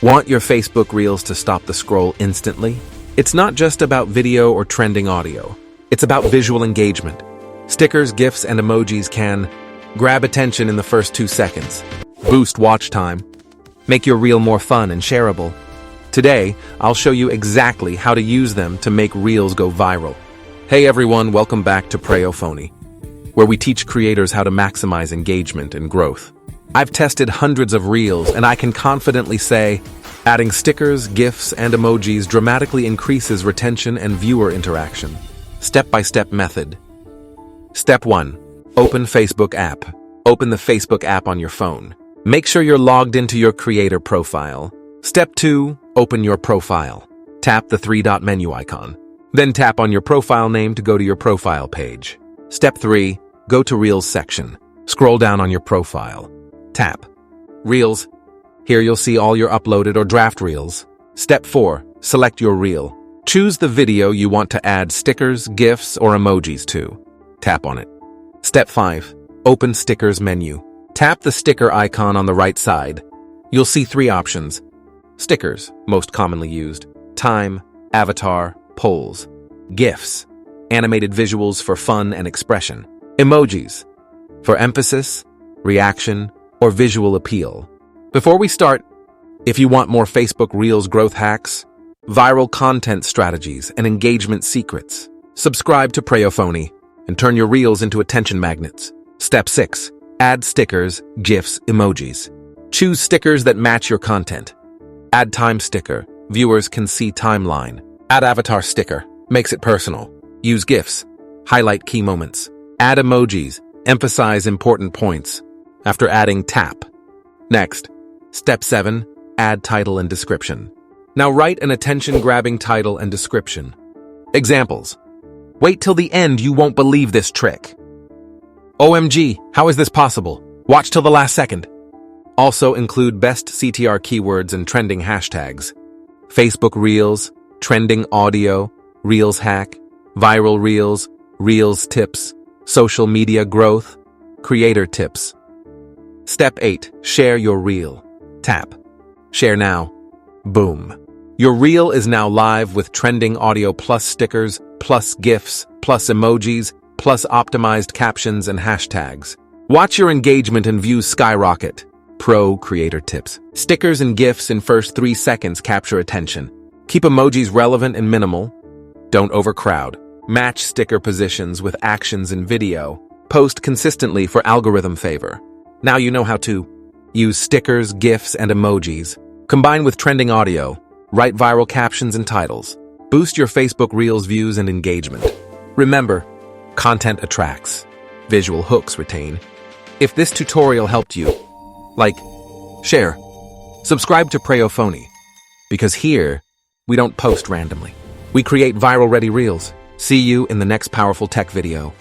Want your Facebook Reels to stop the scroll instantly? It's not just about video or trending audio. It's about visual engagement. Stickers, GIFs, and emojis can grab attention in the first 2 seconds, boost watch time, make your reel more fun and shareable. Today, I'll show you exactly how to use them to make reels go viral. Hey everyone, welcome back to PreyoPhonie, where we teach creators how to maximize engagement and growth. I've tested hundreds of reels, and I can confidently say, adding stickers, GIFs, and emojis dramatically increases retention and viewer interaction. Step-by-step method. Step 1. Open Facebook app. Open the Facebook app on your phone. Make sure you're logged into your creator profile. Step 2. Open your profile. Tap the 3-dot menu icon. Then tap on your profile name to go to your profile page. Step 3. Go to Reels section. Scroll down on your profile. Tap Reels. Here you'll see all your uploaded or draft reels. Step 4. Select your reel. Choose the video you want to add stickers, GIFs, or emojis to. Tap on it. Step 5. Open Stickers menu. Tap the sticker icon on the right side. You'll see 3 options. Stickers, most commonly used. Time, avatar, polls. GIFs, animated visuals for fun and expression. Emojis, for emphasis, reaction, or visual appeal. Before we start, if you want more Facebook Reels growth hacks, viral content strategies, and engagement secrets, subscribe to PreyoPhonie and turn your reels into attention magnets. Step 6. Add stickers, GIFs, emojis. Choose stickers that match your content. Add time sticker. Viewers can see timeline. Add avatar sticker. Makes it personal. Use GIFs. Highlight key moments. Add emojis. Emphasize important points. After adding, tap. Next, Step 7. Add title and description. Now write an attention-grabbing title and description. Examples. Wait till the end, you won't believe this trick. OMG, how is this possible? Watch till the last second. Also include best CTR keywords and trending hashtags. Facebook Reels, trending audio, Reels hack, viral reels, Reels tips, social media growth, creator tips. Step 8. Share your reel. Tap. Share now. Boom. Your reel is now live with trending audio plus stickers, plus GIFs, plus emojis, plus optimized captions and hashtags. Watch your engagement and views skyrocket. Pro creator tips. Stickers and GIFs in first 3 seconds capture attention. Keep emojis relevant and minimal. Don't overcrowd. Match sticker positions with actions in video. Post consistently for algorithm favor. Now you know how to use stickers, GIFs, and emojis. Combine with trending audio. Write viral captions and titles. Boost your Facebook Reels views and engagement. Remember, content attracts. Visual hooks retain. If this tutorial helped you, like, share, subscribe to PreyoPhonie, because here, we don't post randomly. We create viral-ready reels. See you in the next powerful tech video.